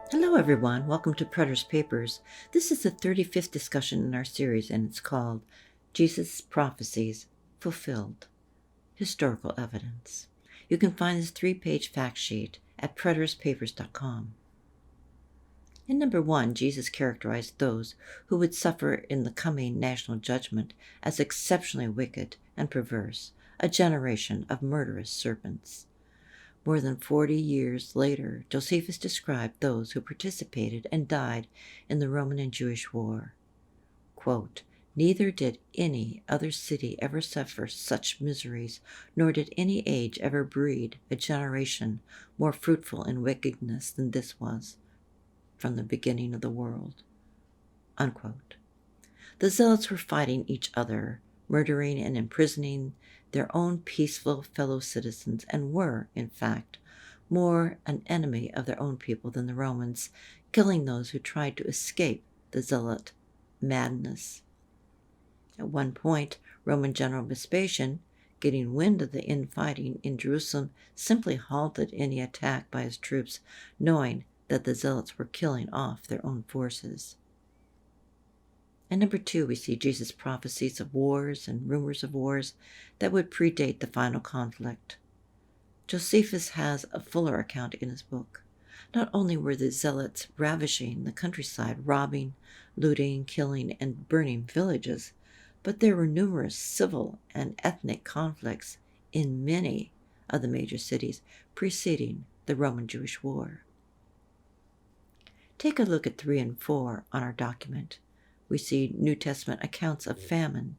Hello everyone, welcome to Preterist Papers. This is the 35th discussion in our series and it's called Jesus' Prophecies Fulfilled, Historical Evidence. You can find this 3-page fact sheet at preteristpapers.com. In number 1, Jesus characterized those who would suffer in the coming national judgment as exceptionally wicked and perverse, a generation of murderous serpents. More than 40 years later, Josephus described those who participated and died in the Roman and Jewish war. Quote, "Neither did any other city ever suffer such miseries, nor did any age ever breed a generation more fruitful in wickedness than this was, from the beginning of the world." Unquote. The zealots were fighting each other, murdering and imprisoning their own peaceful fellow citizens, and were, in fact, more an enemy of their own people than the Romans, killing those who tried to escape the zealot madness. At one point, Roman General Vespasian, getting wind of the infighting in Jerusalem, simply halted any attack by his troops, knowing that the zealots were killing off their own forces. And number 2, we see Jesus' prophecies of wars and rumors of wars that would predate the final conflict. Josephus has a fuller account in his book. Not only were the zealots ravaging the countryside, robbing, looting, killing, and burning villages, but there were numerous civil and ethnic conflicts in many of the major cities preceding the Roman-Jewish War. Take a look at 3 and 4 on our document. We see New Testament accounts of famine,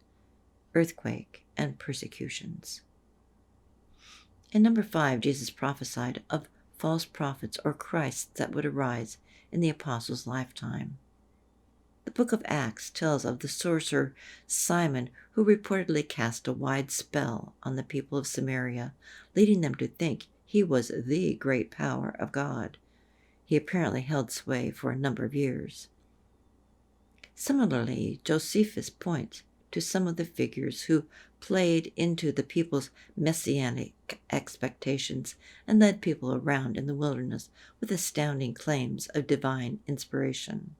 earthquake, and persecutions. In number 5, Jesus prophesied of false prophets or Christs that would arise in the apostles' lifetime. The book of Acts tells of the sorcerer Simon, who reportedly cast a wide spell on the people of Samaria, leading them to think he was the great power of God. He apparently held sway for a number of years. Similarly, Josephus points to some of the figures who played into the people's messianic expectations and led people around in the wilderness with astounding claims of divine inspiration.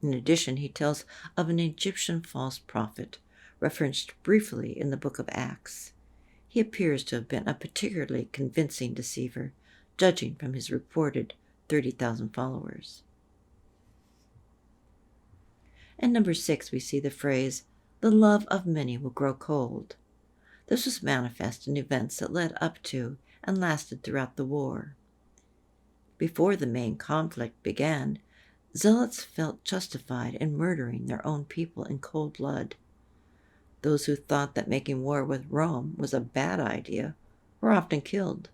In addition, he tells of an Egyptian false prophet, referenced briefly in the book of Acts. He appears to have been a particularly convincing deceiver, judging from his reported 30,000 followers. And number 6, we see the phrase, "the love of many will grow cold." This was manifest in events that led up to and lasted throughout the war. Before the main conflict began, zealots felt justified in murdering their own people in cold blood. Those who thought that making war with Rome was a bad idea were often killed.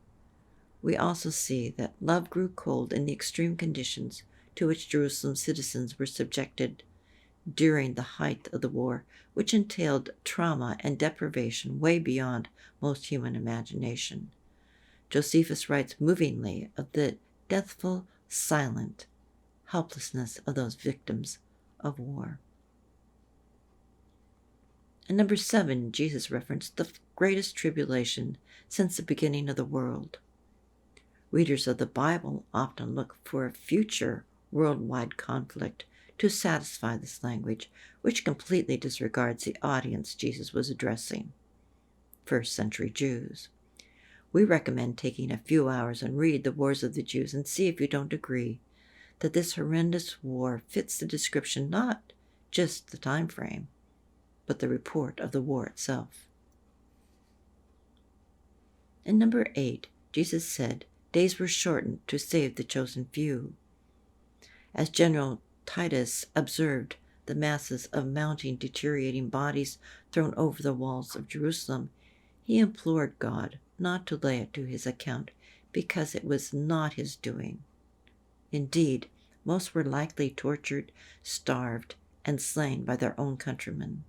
We also see that love grew cold in the extreme conditions to which Jerusalem's citizens were subjected during the height of the war, which entailed trauma and deprivation way beyond most human imagination. Josephus writes movingly of the deathful, silent helplessness of those victims of war. And number 7, Jesus referenced the greatest tribulation since the beginning of the world. Readers of the Bible often look for a future worldwide conflict to satisfy this language, which completely disregards the audience Jesus was addressing, first-century Jews. We recommend taking a few hours and read the Wars of the Jews and see if you don't agree that this horrendous war fits the description, not just the time frame, but the report of the war itself. In number 8, Jesus said days were shortened to save the chosen few. As General Titus observed the masses of mounting, deteriorating bodies thrown over the walls of Jerusalem, he implored God not to lay it to his account, because it was not his doing. Indeed, most were likely tortured, starved, and slain by their own countrymen.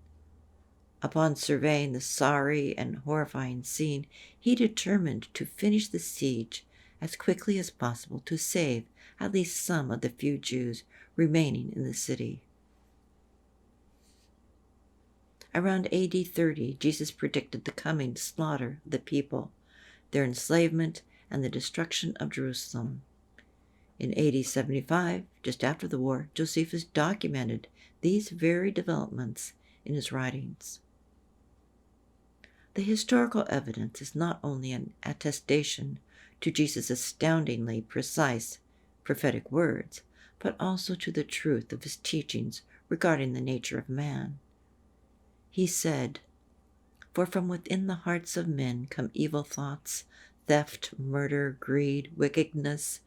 Upon surveying the sorry and horrifying scene, he determined to finish the siege as quickly as possible to save at least some of the few Jews remaining in the city. Around AD 30, Jesus predicted the coming slaughter of the people, their enslavement, and the destruction of Jerusalem. In AD 75, just after the war, Josephus documented these very developments in his writings. The historical evidence is not only an attestation to Jesus' astoundingly precise prophetic words, but also to the truth of his teachings regarding the nature of man. He said, "For from within the hearts of men come evil thoughts, theft, murder, greed, wickedness,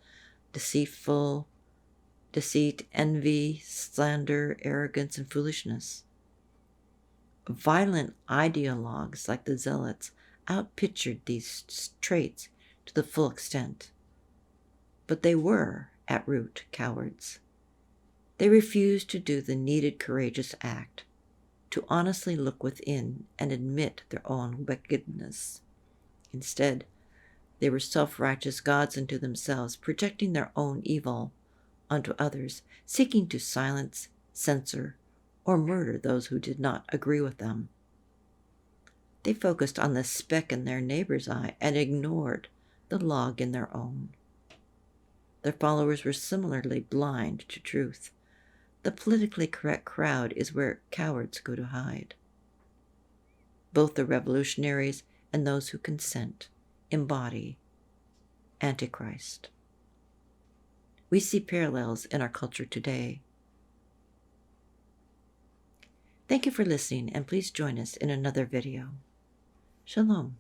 deceit, envy, slander, arrogance, and foolishness." Violent ideologues like the Zealots outpictured these traits to the full extent. But they were, at root, cowards. They refused to do the needed courageous act, to honestly look within and admit their own wickedness. Instead, they were self-righteous gods unto themselves, projecting their own evil onto others, seeking to silence, censor, or murder those who did not agree with them. They focused on the speck in their neighbor's eye and ignored the log in their own. Their followers were similarly blind to truth. The politically correct crowd is where cowards go to hide. Both the revolutionaries and those who consent embody Antichrist. We see parallels in our culture today. Thank you for listening, and please join us in another video. Shalom.